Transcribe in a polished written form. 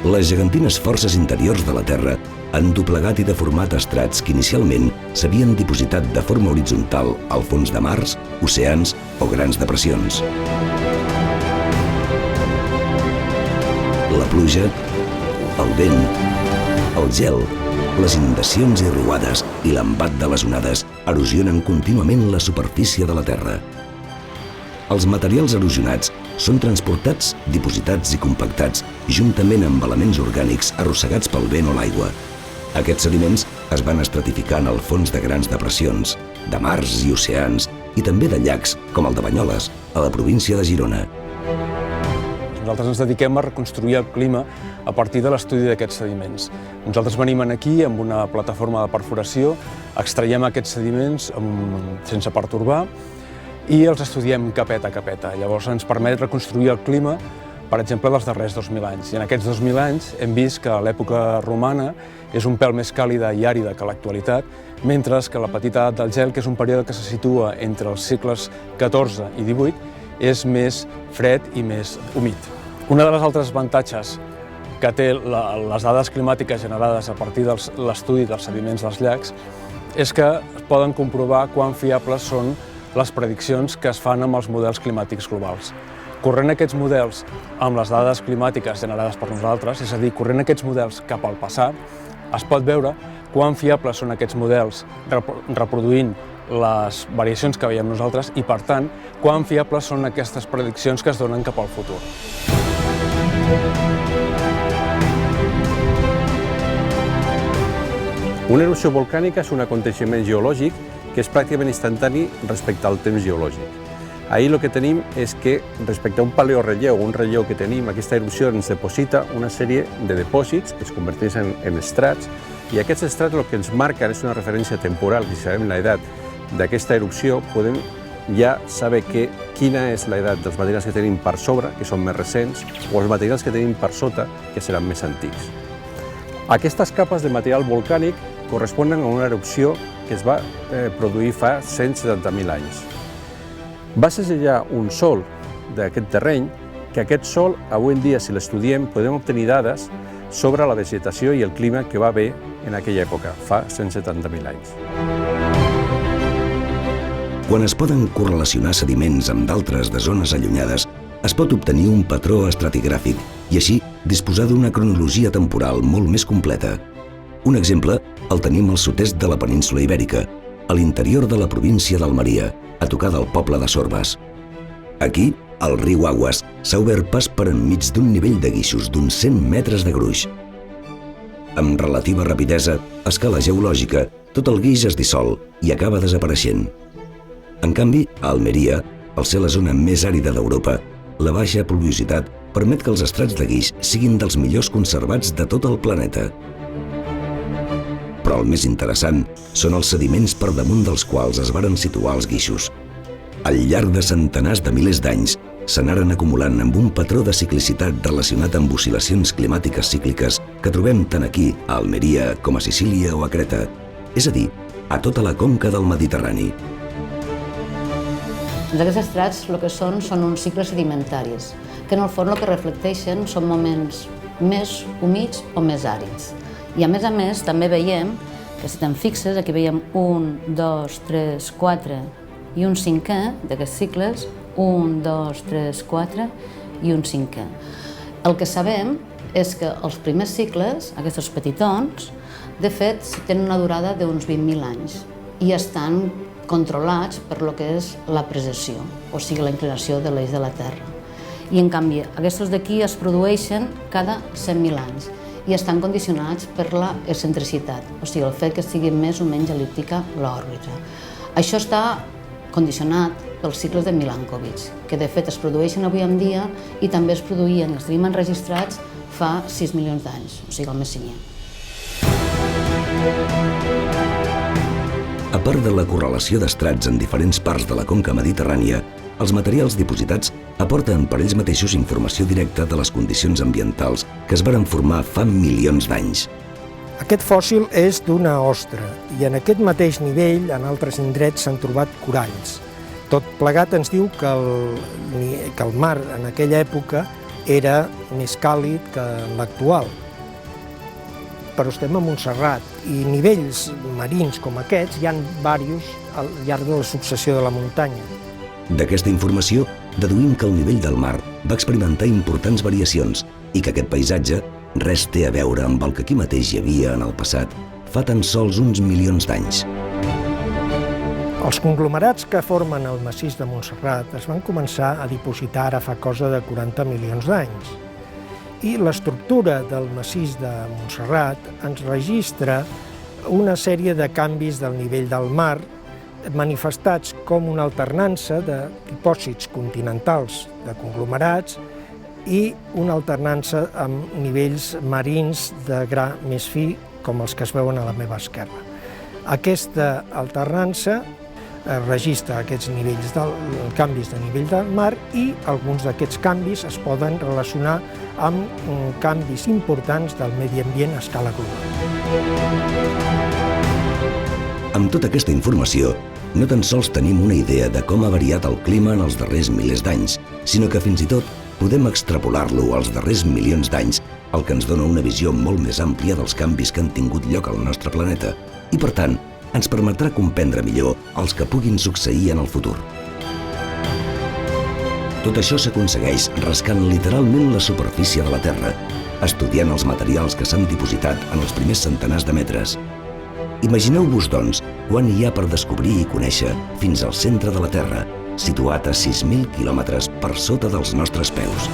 Les gegantines forces interiors de la Terra han doblegat i deformat estrats que inicialment s'havien dipositat de forma horitzontal al fons de mars, oceans o grans depressions. La pluja, el vent, el gel, les inundacions i riuades i l'embat de les onades erosionen contínuament la superfície de la Terra. Els materials erosionats són transportats, dipositats i compactats juntament amb elements orgànics arrossegats pel vent o l'aigua. Aquests sediments es van estratificant al fons de grans depressions, de mars i oceans i també de llacs, com el de Banyoles, a la província de Girona. Nosaltres ens dediquem a reconstruir el clima a partir de l'estudi d'aquests sediments. Nosaltres venim aquí amb una plataforma de perforació, extraiem aquests sediments sense pertorbar i els estudiem capeta a capeta. Llavors ens permet reconstruir el clima, per exemple, dels darrers 2.000 anys. I en aquests 2.000 anys hem vist que l'època romana és un pèl més càlida i àrida que l'actualitat, mentre que la petita edat del gel, que és un període que se situa entre els segles XIV i XVIII, és més fred i més humit. Una de les altres avantatges que té les dades climàtiques generades a partir de l'estudi dels sediments dels llacs és que es poden comprovar quan fiables són les prediccions que es fan amb els models climàtics globals. Corrent aquests models amb les dades climàtiques generades per nosaltres, és a dir, corrent aquests models cap al passat, es pot veure quan fiables són aquests models reproduint les variacions que veiem nosaltres i, per tant, quan fiables són aquestes prediccions que es donen cap al futur. Una erupció volcànica és un aconteixement geològic que és pràcticament instantani respecte al temps geològic. Ahir el que tenim és que, respecte a un paleorelleu, un relleu que tenim, aquesta erupció ens deposita una sèrie de dipòsits que es converteixen en estrats, i aquests estrats el que ens marquen és una referència temporal, que si sabem l'edat d'aquesta erupció, podem ja saber quina és l'edat dels materials que tenim per sobre, que són més recents, o els materials que tenim per sota, que seran més antics. Aquestes capes de material volcànic corresponen a una erupció que es va produir fa 170.000 anys. Va segellar un sòl d'aquest terreny, que aquest sòl, avui en dia, si l'estudiem, podem obtenir dades sobre la vegetació i el clima que va haver en aquella època, fa 170.000 anys. Quan es poden correlacionar sediments amb d'altres de zones allunyades, es pot obtenir un patró estratigràfic i així disposar d'una cronologia temporal molt més completa. Un exemple el tenim al sud-est de la península Ibèrica, a l'interior de la província d'Almeria, a tocar del poble de Sorbes. Aquí, el riu Aguas s'ha obert pas per enmig d'un nivell de guixos d'uns 100 metres de gruix. Amb relativa rapidesa, a escala geològica, tot el guix es dissol i acaba desapareixent. En canvi, a Almeria, al ser la zona més àrida d'Europa, la baixa pluviositat permet que els estrats de guix siguin dels millors conservats de tot el planeta. Però el més interessant són els sediments per damunt dels quals es varen situar els guixos. Al llarg de centenars de milers d'anys, s'anaren acumulant amb un patró de ciclicitat relacionat amb oscil·lacions climàtiques cícliques que trobem tant aquí, a Almeria, com a Sicília o a Creta, és a dir, a tota la conca del Mediterrani. Aquests estrats el que són uns cicles sedimentaris, que en el fons el que reflecteixen són moments més humits o més àrids. I a més, també veiem que si te'n fixes, aquí veiem 1, 2, 3, 4 i un cinquè d'aquests cicles, 1, 2, 3, 4 i un cinquè. El que sabem és que els primers cicles, aquests petitons, de fet tenen una durada d'uns 20.000 anys i estan controlats per lo que és la precessió, o sigui la inclinació de l'eix de la Terra. I en canvi, aquests d'aquí es produeixen cada 100.000 anys i estan condicionats per la excentricitat, o sigui, el fet que sigui més o menys el·líptica l'òrbita. Això està condicionat pels cicles de Milankovitch, que de fet es produeixen avui en dia i també es produïen, els tenim enregistrats fa 6 milions d'anys, o sigui, el Messinià. A part de la correlació d'estrats en diferents parts de la conca mediterrània, els materials dipositats aporten per ells mateixos informació directa de les condicions ambientals que es varen formar fa milions d'anys. Aquest fòssil és d'una ostra i en aquest mateix nivell, en altres indrets, s'han trobat coralls. Tot plegat ens diu que el mar en aquella època era més càlid que l'actual. Però estem a Montserrat i nivells marins com aquests hi ha diversos al llarg de la successió de la muntanya. D'aquesta informació, deduïm que el nivell del mar va experimentar importants variacions i que aquest paisatge res té a veure amb el que aquí mateix hi havia en el passat fa tan sols uns milions d'anys. Els conglomerats que formen el massís de Montserrat es van començar a dipositar ara fa cosa de 40 milions d'anys. I l'estructura del massís de Montserrat ens registra una sèrie de canvis del nivell del mar manifestats com una alternança de dipòsits continentals de conglomerats i una alternança amb nivells marins de gra més fi com els que es veuen a la meva esquerra. Aquesta alternança registra aquests nivells canvis de nivell del mar i alguns d'aquests canvis es poden relacionar amb canvis importants del medi ambient a escala global. Amb tota aquesta informació, no tan sols tenim una idea de com ha variat el clima en els darrers milers d'anys, sinó que fins i tot podem extrapolar-lo als darrers milions d'anys, el que ens dona una visió molt més àmplia dels canvis que han tingut lloc al nostre planeta i, per tant, ens permetrà comprendre millor els que puguin succeir en el futur. Tot això s'aconsegueix rascant literalment la superfície de la Terra, estudiant els materials que s'han dipositat en els primers centenars de metres. Imagineu-vos, doncs, quant hi ha per descobrir i conèixer fins al centre de la Terra, situat a 6.000 quilòmetres per sota dels nostres peus.